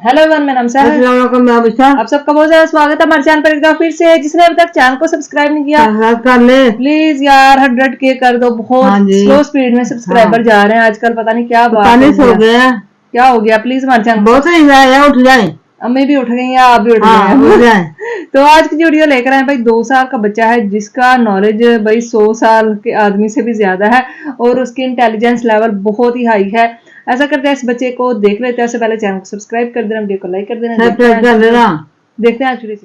Hello everyone, मेरा नाम है। आप सबका बहुत ज्यादा स्वागत है हमारे चैनल पर एक बार फिर से। जिसने अभी तक चैनल को सब्सक्राइब नहीं किया कर ले प्लीज यार, 100K कर दो। बहुत स्लो स्पीड में सब्सक्राइबर जा रहे हैं आजकल, पता नहीं क्या बात क्या हो गया। प्लीज हमारे चैनल बहुत उठ जाए। अम्मी भी उठ गई हैं, आप भी उठ गए हैं। तो आज की वीडियो लेकर आए भाई, 2 साल का बच्चा है जिसका नॉलेज भाई 100 साल के आदमी से भी ज्यादा है और उसकी इंटेलिजेंस लेवल बहुत ही हाई है। ऐसा करते हैं, इस बच्चे को देख लेते हैं। उससे पहले चैनल को सब्सक्राइब कर देना, वीडियो को लाइक कर देना। देखते हैं एक्चुअली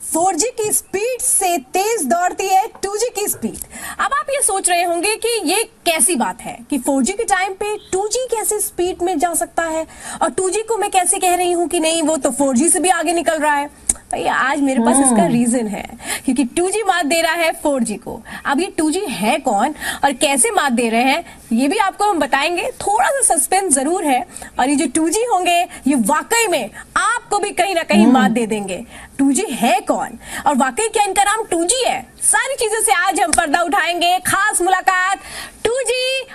4G की स्पीड से तेज दौड़ती है 2G की स्पीड। अब आप ये सोच रहे होंगे कि ये कैसी बात है कि 4G के टाइम पे 2G कैसे स्पीड में जा सकता है और 2G को मैं कैसे कह रही हूँ कि नहीं वो तो 4G से भी आगे निकल रहा है। भैया आज मेरे पास इसका रीजन है, क्योंकि 2G मात दे रहा है 4G को। अब ये 2G है कौन और कैसे मात दे रहे हैं ये भी आपको हम बताएंगे। थोड़ा सा सस्पेंस जरूर है और ये जो 2G होंगे ये वाकई में आपको भी कहीं ना कहीं मात दे देंगे। 2G है कौन और वाकई क्या इनका नाम 2G है, सारी चीजों से आज हम पर्दा उठाएंगे। खास मुलाकात 2G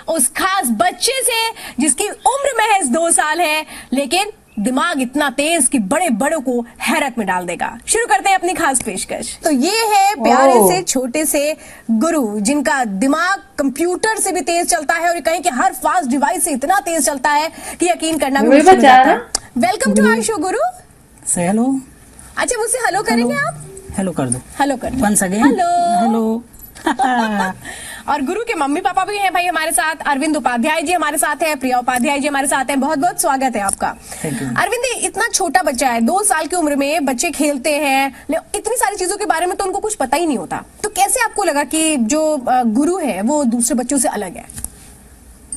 उस खास बच्चे से जिसकी उम्र महज 2 साल है, लेकिन दिमाग इतना तेज कि बड़े बड़ों को हैरत में डाल देगा। शुरू करते हैं अपनी खास पेशकश। तो ये है प्यारे से छोटे से गुरु, जिनका दिमाग कंप्यूटर से भी तेज चलता है और कहीं कि हर फास्ट डिवाइस से इतना तेज चलता है कि यकीन करना भी मुश्किल हो जाता है। वेलकम टू आवर शो गुरु। से हेलो। अच्छा मुझसे हेलो करेंगे आप? हेलो कर दो। हेलो कर दो। Once again hello. और गुरु के मम्मी पापा भी हैं भाई हमारे साथ। अरविंद उपाध्याय जी हमारे साथ हैं, प्रिया उपाध्याय जी हमारे साथ हैं। बहुत बहुत स्वागत है आपका। अरविंद, इतना छोटा बच्चा है, 2 साल की उम्र में बच्चे खेलते हैं, इतनी सारी चीजों के बारे में तो उनको कुछ पता ही नहीं होता। तो कैसे आपको लगा कि जो गुरु है वो दूसरे बच्चों से अलग है?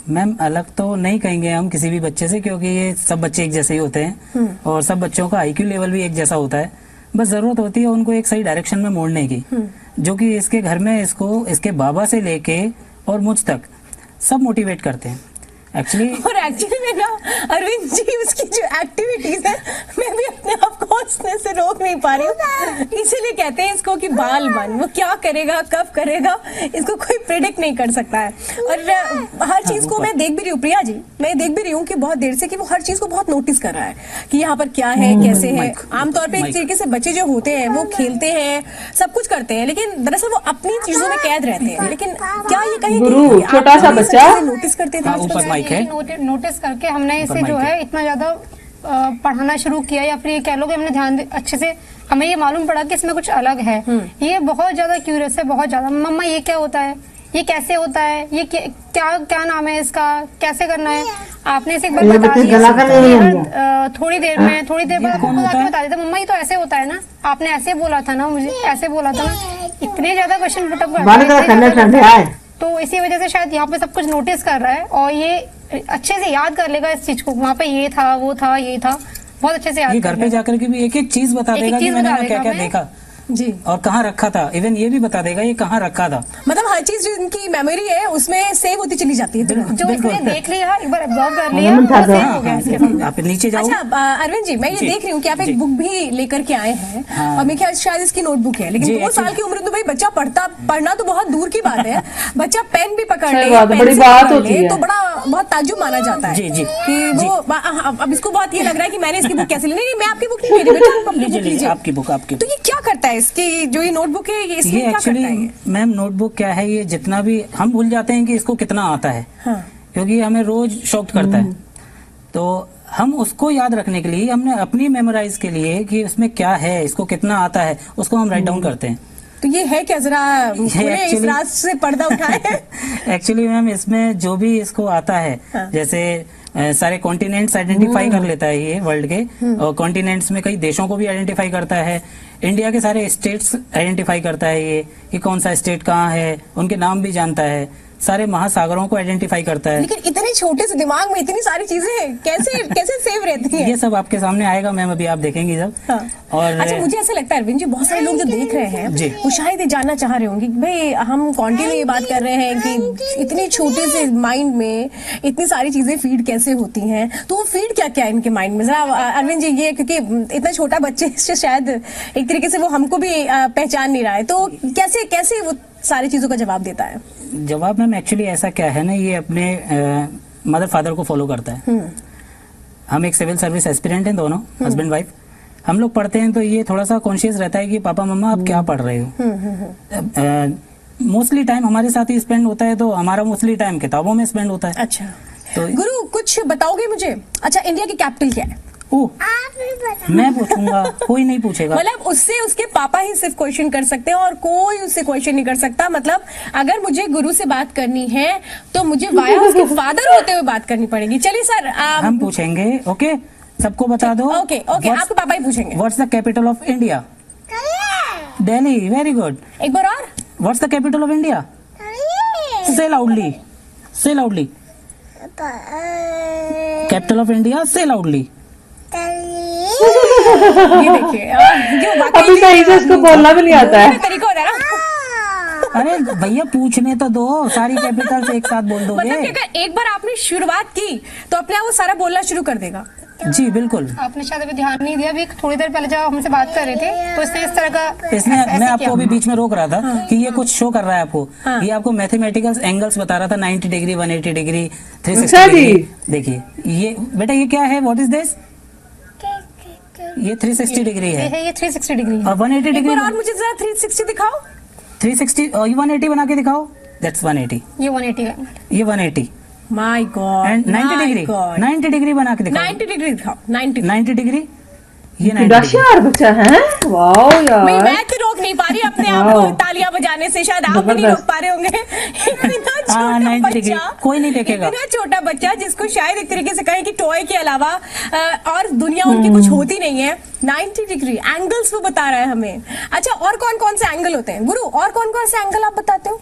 मैम अलग तो नहीं कहेंगे हम किसी भी बच्चे से, क्योंकि ये सब बच्चे एक जैसे ही होते हैं और सब बच्चों का IQ लेवल भी एक जैसा होता है। बस जरूरत होती है उनको एक सही डायरेक्शन में मोड़ने की, जो कि इसके घर में इसको इसके बाबा से लेके और मुझ तक सब मोटिवेट करते हैं एक्चुअली में ना अरविंद जी, उसकी जो एक्टिविटीज है मैं भी अपने आप को हंसने से रोक नहीं पा रही हूँ। इसीलिए कहते हैं इसको कि बाल बन, वो क्या करेगा कब करेगा इसको कोई प्रेडिक्ट नहीं कर सकता है। और हर चीज को मैं देख भी रही हूँ, प्रिया जी मैं देख भी रही हूँ कि बहुत देर से कि वो हर चीज को बहुत नोटिस कर रहा है कि यहाँ पर क्या है कैसे है। आमतौर पर एक तरीके से बच्चे जो होते हैं वो खेलते हैं, सब कुछ करते हैं, लेकिन दरअसल वो अपनी चीजों में कैद रहते हैं। लेकिन क्या ये कहीं छोटा सा बच्चा नोटिस करते थे? नोटिस करके हमने इसे जो है इतना ज्यादा पढ़ाना शुरू किया, या फिर ये कह लो कि हमने ध्यान अच्छे से, हमें ये मालूम पड़ा कि इसमें कुछ अलग है। ये बहुत ज्यादा क्यूरियस है, बहुत ज्यादा। मम्मा ये क्या होता है, ये कैसे होता है, ये क्या क्या नाम है इसका, कैसे करना है? आपने इसे एक बार बता दिया, थोड़ी देर बाद आपको बता देता मम्मा ये तो ऐसे होता है ना, आपने ऐसे बोला था ना, मुझे ऐसे बोला था ना। इतने ज्यादा क्वेश्चन पुटअप, तो इसी वजह से शायद यहाँ पे सब कुछ नोटिस कर रहा है और ये अच्छे से याद कर लेगा इस चीज को। वहाँ पे ये था वो था ये था, बहुत अच्छे से याद। ये घर पे जाकर के भी एक एक चीज बता देगा कि मैंने क्या क्या देखा जी और कहाँ रखा था। इवन ये भी बता देगा ये कहाँ रखा था। मतलब हर चीज जो इनकी मेमोरी है उसमें सेव होती चली जाती है। जो इसने देख लिया, एक बार एब्जॉर्ब कर लिया, वो सेव हो गया इसके सामने। आप नीचे जाओ। अच्छा अरविंद जी, मैं ये देख रही हूँ कि आप एक बुक भी लेकर के आए हैं और मेरे ख्याल शायद इसकी नोटबुक है, लेकिन 2 साल की उम्र तो भाई बच्चा पढ़ना तो बहुत दूर की बात है। बच्चा पेन भी पकड़ ले, बड़ी बात होती है, तो बहुत ताज्जुब माना जाता है कि वो। अब इसको बहुत ये लग रहा है कि मैंने इसकी बुक कैसे ली। नहीं, मैं आपकी बुक नहीं ले रही बेटा, आपकी बुक। तो ये क्या करता है इसकी जो नोटबुक है, ये एक्चुअली मैम नोटबुक क्या है, ये जितना भी हम भूल जाते हैं कि इसको कितना आता है। क्योंकि हमें रोज शॉक करता है, तो हम उसको याद रखने के लिए हमने अपनी मेमोराइज के लिए कि उसमें क्या है, इसको कितना आता है, उसको हम राइट डाउन करते हैं। तो ये है क्या, जरा इस राज से पर्दा उठाए। एक्चुअली मैम इसमें जो भी इसको आता है, जैसे सारे कॉन्टिनेंट्स आइडेंटिफाई कर लेता है ये वर्ल्ड के, और कॉन्टिनेंट्स में कई देशों को भी आइडेंटिफाई करता है। इंडिया के सारे स्टेट्स आइडेंटिफाई करता है ये कि कौन सा स्टेट कहाँ है, उनके नाम भी जानता है। सारे महासागरों को आइडेंटिफाई करता है। लेकिन इतने छोटे से दिमाग में इतनी सारी चीजें कैसे सेव रहती हैं? ये सब आपके सामने आएगा मैम, अभी आप देखेंगे सब। और अच्छा मुझे ऐसा लगता है अरविंद जी, बहुत सारे लोग जो देख रहे हैं वो शायद ये जानना चाह रहे होंगे कि भाई हम कंटिन्यू ये बात कर रहे हैं कि इतनी छोटे से माइंड में इतनी सारी चीजें फीड कैसे होती हैं, तो वो फीड क्या क्या है इनके माइंड में? जरा अरविंद जी, ये क्योंकि इतना छोटा बच्चे से शायद एक तरीके से वो हमको भी पहचान नहीं रहा है, तो कैसे वो सारी चीजों का जवाब देता है? जवाब मैम एक्चुअली ऐसा क्या है ना, ये अपने मदर फादर को फॉलो करता है। हम एक सिविल सर्विस एस्पिरेंट हैं दोनों, हस्बैंड वाइफ। हम लोग पढ़ते हैं तो ये थोड़ा सा कॉन्शियस रहता है कि पापा मम्मा आप क्या पढ़ रहे हो। मोस्टली टाइम हमारे साथ ही स्पेंड होता है, तो हमारा मोस्टली टाइम किताबों में स्पेंड होता है। अच्छा तो गुरु कुछ बताओगे मुझे? अच्छा, इंडिया की कैपिटल क्या है? ओह, मैं पूछूंगा, कोई नहीं पूछेगा। मतलब उससे उसके पापा ही सिर्फ क्वेश्चन कर सकते हैं और कोई उससे क्वेश्चन नहीं कर सकता। मतलब अगर मुझे गुरु से बात करनी है तो मुझे वाया उसके फादर होते हुए बात करनी पड़ेगी। चलिए सर, हम पूछेंगे। ओके, सबको बता दो। ओके ओके, आपके पापा ही पूछेंगे। What's the capital of India? Delhi. Very good. एक बार और। What's the capital of India? से लाउडली, से लाउडली। कैपिटल ऑफ इंडिया, से लाउडली। ये देखिए, अभी सही से उसको बोलना भी नहीं आता है। तरीका होता है ना। अरे भैया पूछने तो दो, सारी कैपिटल्स एक साथ बोल दोगे। मतलब कि अगर एक बार आपने शुरुआत की तो अपने आप वो सारा बोलना शुरू कर देगा। जी बिल्कुल। आपने शायद अभी ध्यान नहीं दिया, अभी थोड़ी देर पहले जब हमसे बात कर रहे थे तो इसने इस तरह का इसने ऐसे मैं आपको किया। अभी बीच में रोक रहा था कि ये कुछ शो कर रहा है आपको। ये आपको मैथमेटिकल एंगल्स बता रहा था, 90 डिग्री, 180 डिग्री, 360 डिग्री। देखिए ये बेटा, ये क्या है? What is this? ये 360 डिग्री है ये 360 डिग्री है। और 180 एक डिग्री। बार और मुझे जरा 360 दिखाओ। 360 और 180 बना के दिखाओ। दैट्स 180। ये 180 है। ये 180 my God. And 90 degree, 90 degree बना के दिखाओ। 90 डिग्री दिखाओ। 90 डिग्री। ये 90 डिग्री। होशियार बच्चा है। वाओ यार, मैं तो रोक नहीं पा रही अपने आप को तालियां बजाने से। शायद आप भी नहीं रोक पा रहे होंगे। इतना छोटा 90 डिग्री बच्चा, कोई नहीं देखेगा। इतना छोटा बच्चा जिसको शायद एक तरीके से कहें कि टॉय के अलावा और दुनिया उनकी कुछ होती नहीं है। 90 डिग्री एंगल्स वो बता रहा है हमें। अच्छा, और कौन कौन से एंगल होते हैं गुरु? और कौन कौन से एंगल आप बताते हो?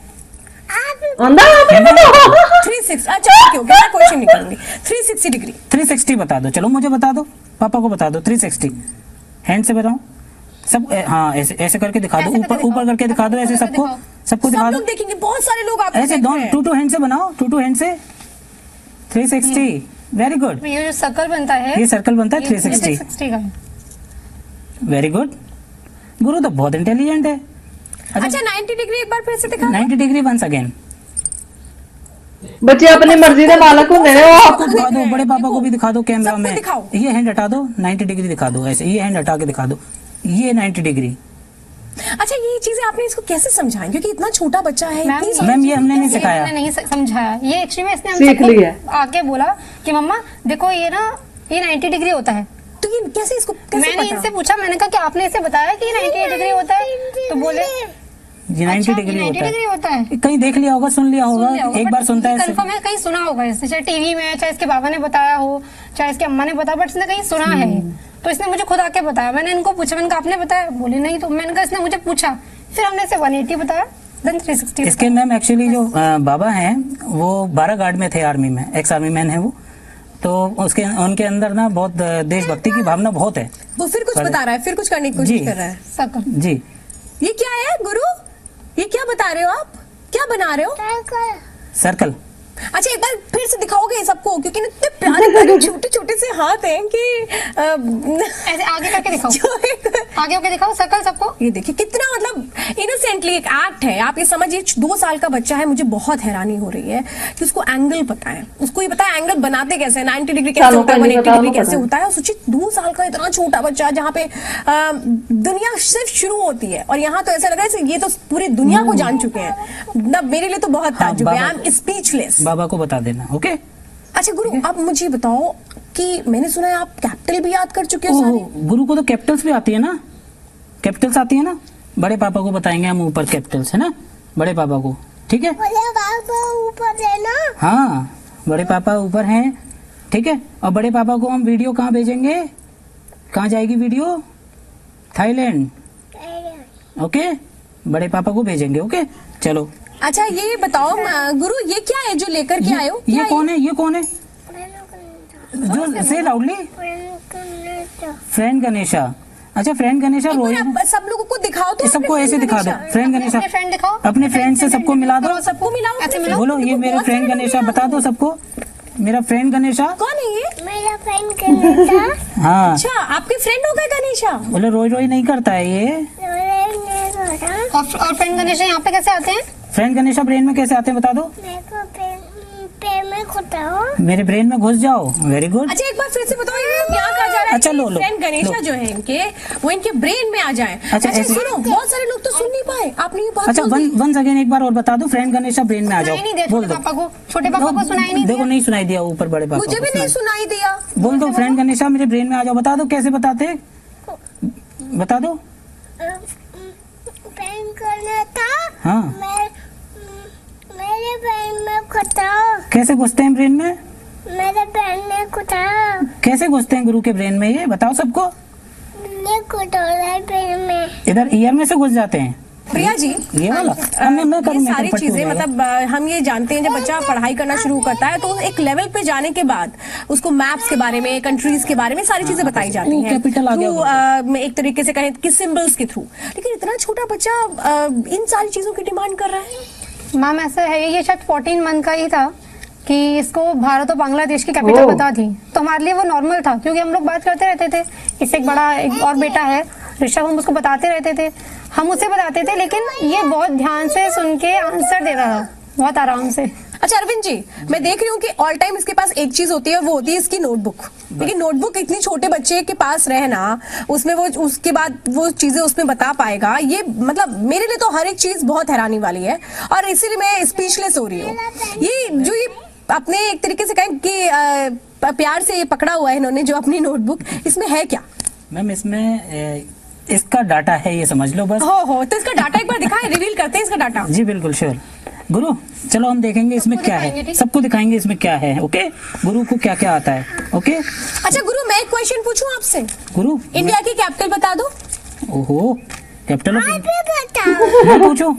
360। अच्छा ओके ओके, मैं क्वेश्चन नहीं करूंगी। 360 डिग्री। 360 बता दो। चलो मुझे बता दो, पापा को बता दो। 360 हैंड से बताओ सब। हाँ, ऐसे ऐसे करके दिखा दो, ऊपर ऊपर करके दिखा दो, ऐसे सबको सबको दिखा सब दो। लोग देखेंगे, बहुत सारे लोग आपको ऐसे देख दो, रहे हैं। 2 हैंड से बनाओ, 2 हैंड से 360। Very good. ये जो सर्कल बनता है, ये सर्कल बनता है ये 360। 360 का है। Very good. गुरु तो बहुत इंटेलिजेंट है। अच्छा 90 डिग्री एक बार फिर से दिखा। 90 डिग्री वंस अगेन। बच्चे अपनी मर्जी के मालक होंगे ने। वो दिखा दो, बड़े पापा को भी दिखा दो कैमरा सबको में। दिखाओ। ये हैंड हटा दो, 90 डिग्री दिखा दो। ऐसे ये हैंड हटा के दिखा दो, ये 90 डिग्री। अच्छा, ये चीजें आपने इसको कैसे समझाई? क्योंकि इतना छोटा बच्चा है। मैम, इतनी सारी मैम ये हमने नहीं ये सिखाया। हमने नहीं समझाया। ये एक्चुअली में इसने सीख हमसे लिया। आके बोला कि मम्मा देखो ये ना, ये 90 डिग्री होता है। तो ये कैसे इसको कैसे मैंने पता? इनसे पूछा, मैंने कहा कि आपने इसे बताया कि 90 डिग्री होता है? तो बोले ये 90 अच्छा, डिग्री 90 होता डिग्री है। होता है। कहीं देख लिया होगा, सुन लिया होगा, एक बार सुनता है। कंफर्म है, कहीं सुना होगा इसने, चाहे टीवी में, चाहे इसके बाबा ने बताया हो, चाहे इसके अम्मा ने बताया, बट इसने कहीं सुना है। तो इसने मुझे खुद आके बताया। मैंने इनको पूछा, मैंने कहा आपने बताया? बोले नहीं। तो मैंने कहा इसने मुझे पूछा, फिर हमने इसे 180 बताया, देन 360। इसके मैम एक्चुअली जो बाबा हैं वो 12 गार्ड में थे, आर्मी में, एक्स आर्मी मैन है वो। तो उसके उनके अंदर ना बहुत देशभक्ति की भावना बहुत है। वो फिर कुछ बता रहा है, फिर कुछ करने की कोशिश कर रहा है। सर्कल। जी। ये क्या है गुरु? ये क्या बता रहे हो आप? क्या बना रहे हो? सर्कल। अच्छा, एक बार फिर से दिखाओगे सबको? क्योंकि इतने प्यारे प्यारे छोटे छोटे से हाथ हैं कि ऐसे आगे करके दिखाओ, आगे होके दिखाओ सर्कल सबको। ये देखिए कितना मतलब इनोसेंटली एक एक्ट है। आप ये समझिए, 2 साल का बच्चा है। मुझे बहुत हैरानी हो रही है कि उसको एंगल पता है। उसको ये पता है एंगल बनाते कैसे, 90 डिग्री कैसे होता है, 180 डिग्री कैसे होता है। सोचिए 2 साल का इतना छोटा बच्चा, जहाँ पे दुनिया सिर्फ शुरू होती है और यहाँ तो ऐसा लग रहा है ये तो पूरी दुनिया को जान चुके हैं। मतलब मेरे लिए तो बहुत ताज्जुब है। I am speechless. बाबा को बता देना। ओके। अच्छा गुरु, आप मुझे बताओ कि मैंने सुना है आप कैपिटल भी याद कर चुके हो सारे। गुरु को तो कैपिटल्स भी आती है ना, कैपिटल्स आती है ना। बड़े पापा को बताएंगे हम ऊपर कैपिटल्स, है ना, बड़े पापा को। ठीक है, बड़े पापा ऊपर है ना। हाँ बड़े पापा ऊपर हैं। ठीक है, और बड़े पापा को हम वीडियो कहाँ भेजेंगे? कहाँ जाएगी वीडियो? थाईलैंड। ओके, बड़े पापा को भेजेंगे। ओके चलो। अच्छा ये बताओ गुरु, ये क्या है जो लेकर के आए हो? ये कौन है? ये कौन है जो से लाउडली? फ्रेंड गणेशा। अच्छा फ्रेंड गणेशा एक बार रोए। आप सब लोगों को दिखाओ तो। सबको ऐसे दिखा दो, फ्रेंड गणेशा। अपने फ्रेंड दिखाओ, अपने फ्रेंड से सबको मिला दो, सबको मिलाओ, ऐसे मिलाओ। बोलो ये मेरे फ्रेंड गणेशा। बता दो सबको, मेरा फ्रेंड गणेशा। कौन है ये? मेरा फ्रेंड गणेशा। हाँ, अच्छा आपके फ्रेंड हो गए गणेशा? बोले रोई रोई नहीं करता है ये। और फ्रेंड गणेश यहाँ पे कैसे आते हैं? फ्रेंड गणेशा ब्रेन में कैसे आते हैं बता दो। मेरे को पैर में खुटाओ। मेरे ब्रेन में घुस जाओ। Very good. अच्छा एक बार फिर से बताओ, ये यहाँ कहा जा रहा है अच्छा, लो, लो, फ्रेंड गणेशा लो। जो है इनके, वो इनके ब्रेन में आ जाए। अच्छा, अच्छा ऐसे- सुनो, बहुत सारे लोग तो सुन नहीं पाए, आपने ये बात अच्छा बोल दी। वन सेकेंड एक बार और बता दो, फ्रेंड गणेशा ब्रेन में आ जाओ। सुनाई नहीं दिया बोल छोटे दो। पापा को, छोटे पापा को सुनाई नहीं देखो दिया। नहीं सुनाई दिया, ऊपर बड़े पापा मुझे को भी नहीं सुनाई। सुनाई दिया। बोल दो फ्रेंड गणेशा मेरे ब्रेन में आ जाओ। बता दो कैसे बताते, बता दो। पैर करना था। हाँ मेरे पैर में खुटाओ। कैसे घुसते हैं ब्रेन में, मेरे पैर में खुटाओ। कैसे घुसते हैं गुरु के ब्रेन में, ये बताओ सबको। ये खुटाओ पैर में। इधर ईयर में से घुस जाते हैं प्रिया जी, ये वाला। मैं करूँ, ये मैं सारी करूँ, चीजें पट्टी हो जाएगा। मतलब हम ये जानते हैं जब बच्चा पढ़ाई करना शुरू करता है तो एक लेवल पे जाने के बाद उसको मैप्स के बारे में, कंट्रीज के बारे में सारी चीजें बताई जाती वो हैं कैपिटल आ गया थ्रू एक तरीके से कहें कि सिंबल्स के थ्रू। लेकिन इतना छोटा बच्चा इन सारी चीजों की डिमांड कर रहा है। मैम ऐसा है, ये शायद 14 मंथ का ही था कि इसको भारत और बांग्लादेश की कैपिटल ओह। बता थी, तो हमारे लिए वो नॉर्मल था क्योंकि हम लोग बात करते रहते थे। इससे एक बड़ा एक और बेटा है ऋषभ, हम उसको बताते रहते थे, हम उसे बताते थे, लेकिन ये बहुत ध्यान से सुन के आंसर दे रहा था, बहुत आराम से। अच्छा अरविंद जी, मैं देख रही हूँ कि ऑल टाइम इसके पास एक चीज होती है, वो होती है इसकी नोटबुक। लेकिन नोटबुक इतनी छोटे बच्चे के पास रहना, उसमें वो उसके बाद वो चीजें उसमें बता पाएगा, ये मतलब मेरे लिए तो हर एक चीज बहुत हैरानी वाली है और इसीलिए मैं स्पीचलेस हो रही हूँ। ये जो ये अपने एक तरीके से कहें कि प्यार से ये पकड़ा हुआ है इन्होंने जो अपनी नोटबुक, इसमें है क्या? मैम इसमें इसका डाटा है, ये समझ लो बस। हो तो इसका डाटा एक बार दिखाएं, रिवील करते हैं इसका डाटा। जी बिल्कुल श्योर गुरु, चलो हम देखेंगे इसमें क्या है, सबको दिखाएंगे इसमें क्या है। ओके गुरु को क्या क्या आता है। ओके अच्छा गुरु, मैं एक क्वेश्चन पूछूं आपसे, गुरु। इंडिया की कैपिटल बता दो। ओहो, कैपिटल ऑफ बताओ। मैं पूछूं,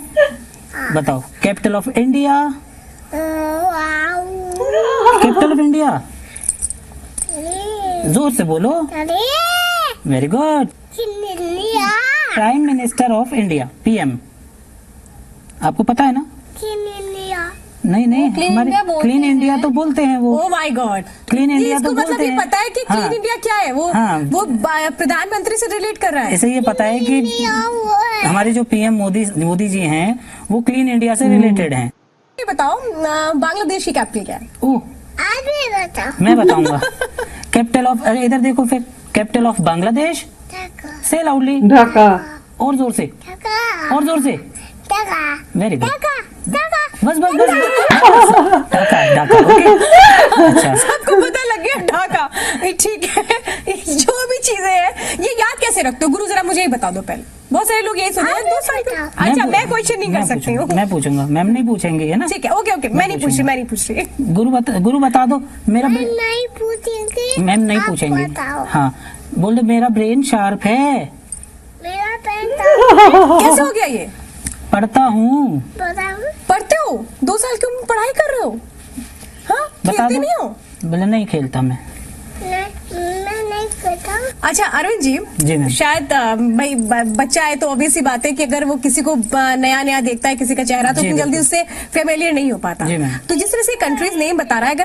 बताओ capital of India. Capital of India, जोर से बोलो। Very good. Prime minister of India, PM. आपको पता है ना? नहीं नहीं, क्लीन हमारे इंडिया बोलते क्लीन इंडिया हैं। तो बोलते हैं वो। Oh my God, clean India इसको तो मतलब बोलते ये हैं। पता है कि क्लीन हाँ। इंडिया क्या है? वो हाँ। वो प्रधानमंत्री से रिलेट कर रहा है। ऐसे ये पता है कि हमारे जो पीएम मोदी जी हैं वो क्लीन इंडिया से रिलेटेड हैं। ये बताओ बांग्लादेश की कैपिटल क्या है? ओह, मैं बताऊंगा। कैपिटल ऑफ, अरे इधर देखो फिर, कैपिटल ऑफ बांग्लादेश। से लाउडली, ढाका। और जोर से, और जोर से। वेरी गुड, बस बस बस। ढाका, ढाका, ओके। अच्छा, सबको पता लग गया ढाका, ठीक है। जो भी चीजें हैं ये याद कैसे रखते हो गुरु, जरा मुझे ही बता दो पहले। बहुत सारे लोग यही सोचते हैं 2 साल का। अच्छा मैं क्वेश्चन नहीं कर सकती हूँ। मैं पूछूंगा, मैम नहीं पूछेंगे, है ना? ठीक है, ओके ओके, मैं नहीं पूछ रही, मैं नहीं पूछ रही। गुरु बता दो मेरा नहीं पूछेंगे। मैम नहीं आप पूछेंगे। बताओ। हाँ बोल दो, मेरा ब्रेन शार्प है, मेरा पेन कैसे हो गया ये? पढ़ता हूँ। बताओ। पढ़ते हो? 2 साल की उम्र में पढ़ाई कर रहे हो? हाँ, बता खेलते दो। नहीं हो? बोले नहीं खेलता मैं। मैं नहीं करता। अच्छा अरविंद जी, जी मैम। शायद भाई बच्चा है तो ऑब्वियस सी बात है कि अगर वो किसी को नया नया देखता है, किसी का चेहरा, तो जी, उतनी जल्दी बिल्कुल। उससे फेमिलियर नहीं हो पाता। जी, मैम। तो जिस तरह से कंट्रीज नेम बता रहा है,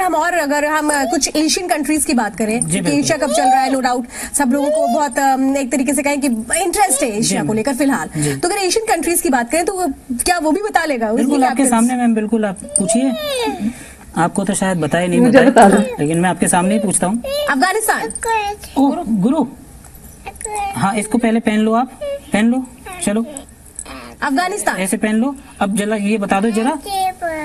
अगर हम कुछ एशियन कंट्रीज की बात करें, जी, क्योंकि बिल्कुल। एशिया कप चल रहा है, नो डाउट सब लोगों को बहुत एक तरीके से कहें कि इंटरेस्ट है एशिया जी, को लेकर फिलहाल। जी। तो अगर एशियन कंट्रीज की बात करें तो क्या वो भी बता लेगा? उसकी बिल्कुल आपके capitals? सामने मैम, बिल्कुल आप पूछिए। आपको तो शायद बताए नहीं, मुझे बता दो। लेकिन मैं आपके सामने ही पूछता हूँ। अफगानिस्तान। ओ गुरु, हाँ इसको पहले पहन लो, आप पहन लो, चलो अफगानिस्तान। ऐसे पहन लो। अब जरा ये बता दो जरा।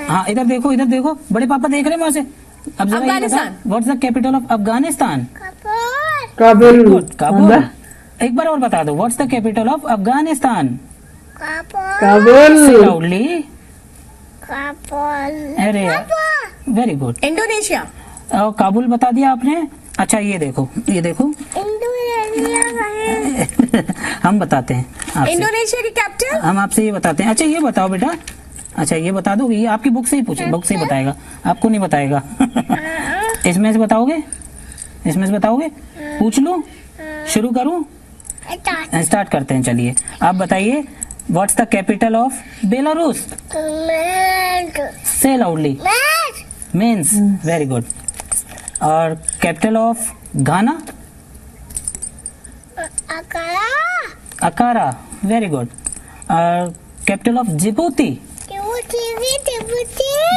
हाँ इधर देखो, इधर देखो, बड़े पापा देख रहे हैं वहां से। अब जरा ये अफगानिस्तान। बताओ, what's the capital of Afghanistan? Kabul. Good, Kabul. एक बार और बता दो, what's the capital of Afghanistan? Kabul. Loudly. अरे वेरी गुड। इंडोनेशिया। काबुल बता दिया आपने। अच्छा ये देखो, ये देखो। हम बताते हैं आपसे, इंडोनेशिया की कैपिटल। हम आपसे ये बताते हैं। अच्छा ये बताओ बेटा, अच्छा ये बता दो, ये आपकी बुक से ही पूछे, बुक से ही बताएगा, आपको नहीं बताएगा। इसमें से बताओगे, इसमें से बताओगे? पूछ लूं, शुरू करूं? स्टार्ट करते हैं, चलिए आप बताइए, what's the capital of Belarus? Say loudly. Minsk, very good. और capital of Ghana? Accra, very good. और कैपिटल ऑफ जिबूती?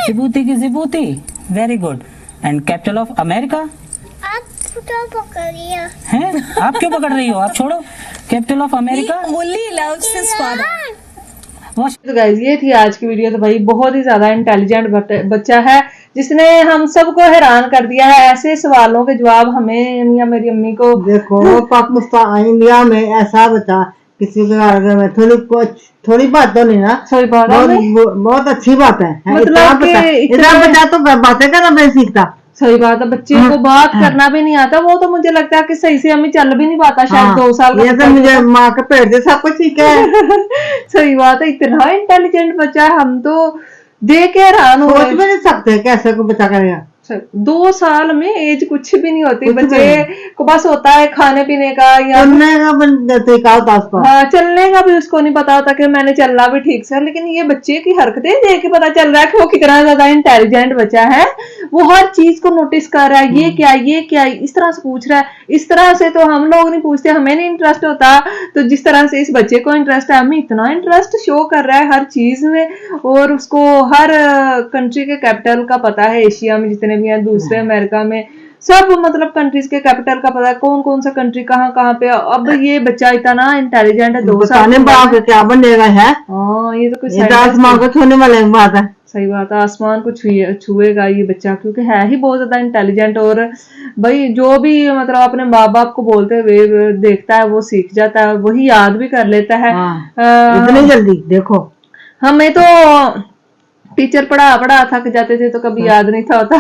जिबूती की Djibouti, very good. And capital of America आप तो पकड़िए। है, आप क्यों पकड़ रही हो, आप छोड़ो। Capital of America He only loves his father. तो गाइज ये थी आज की वीडियो। तो भाई बहुत ही ज्यादा इंटेलिजेंट बच्चा है जिसने हम सबको हैरान कर दिया है। ऐसे सवालों के जवाब हमें या मेरी अम्मी को। देखो पाकिस्तान इंडिया में ऐसा बच्चा किसी के घर में थोड़ी बात तो नहीं ना, सही बात है भाई। बहुत अच्छी बात है। मतलब इतना बच्चा तो बातें करना नहीं सीखता। सही बात है, बच्चे को बात करना भी नहीं आता। वो तो मुझे लगता है कि सही से हमें चल भी नहीं पाता शायद। 2 साल का ये तो मुझे माँ के पेट से सब कुछ सीखा है। सही बात है, इतना इंटेलिजेंट बच्चा है, हम तो देख के हैरान हो सोच गए। भी नहीं सकते कैसे को बच्चा करेगा। 2 साल में एज कुछ भी नहीं होती। कुछ भी बच्चे को बस होता है खाने पीने का या चलने का तरीका होता उसको। हाँ, चलने का भी उसको नहीं पता होता कि मैंने चलना भी ठीक से। लेकिन ये बच्चे की हरकतें देख के पता चल रहा है कि वो कितना ज्यादा इंटेलिजेंट बच्चा है। वो हर चीज को नोटिस कर रहा है, ये क्या इस तरह से पूछ रहा है। इस तरह से तो हम लोग नहीं पूछते, हमें नहीं इंटरेस्ट होता। तो जिस तरह से इस बच्चे को इंटरेस्ट है, हमें इतना इंटरेस्ट शो कर रहा है हर चीज में। और उसको हर कंट्री के कैपिटल का पता है, एशिया में जितने भी हैं, दूसरे अमेरिका में, सब मतलब कंट्रीज के कैपिटल का पता है, कौन कौन सा कंट्री कहाँ पे। अब ये बच्चा इतना इंटेलिजेंट है, 2 साल बाप क्या बनेगा है। हाँ, ये तो कुछ आसमान को छूने वाले बात है। सही बात है, आसमान को छुएगा ये बच्चा, क्योंकि है ही बहुत ज्यादा इंटेलिजेंट। और भाई जो भी मतलब अपने माँ बाप को बोलते हुए देखता है वो सीख जाता है, वही याद भी कर लेता है। इतनी जल्दी देखो। हमें तो टीचर पढ़ा थक जाते थे तो कभी याद नहीं था होता।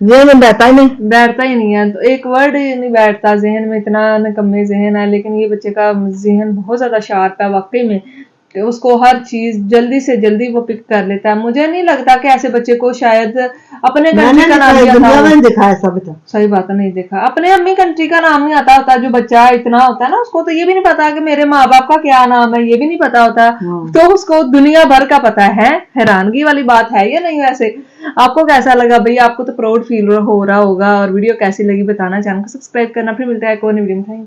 ये नहीं बैठता ही नहीं है, तो एक वर्ड नहीं बैठता जहन में, इतना निकम्मे जहन है। लेकिन ये बच्चे का जहन बहुत ज्यादा शार्प है वाकई में। उसको हर चीज जल्दी से जल्दी वो पिक कर लेता है। मुझे नहीं लगता कि ऐसे बच्चे को शायद अपने कंट्री का नाम नहीं आता। देखा है सब। सही बात है, नहीं देखा। अपने अम्मी कंट्री का नाम नहीं आता होता। जो बच्चा इतना होता है ना, उसको तो ये भी नहीं पता कि मेरे माँ बाप का क्या नाम है, ये भी नहीं पता होता। तो उसको दुनिया भर का पता है। हैरानगी वाली बात है या नहीं? वैसे आपको कैसा लगा भैया? आपको तो प्राउड फील हो रहा होगा। और वीडियो कैसी लगी बताना, चैनल को सब्सक्राइब करना। फिर मिलता है एक और वीडियो में।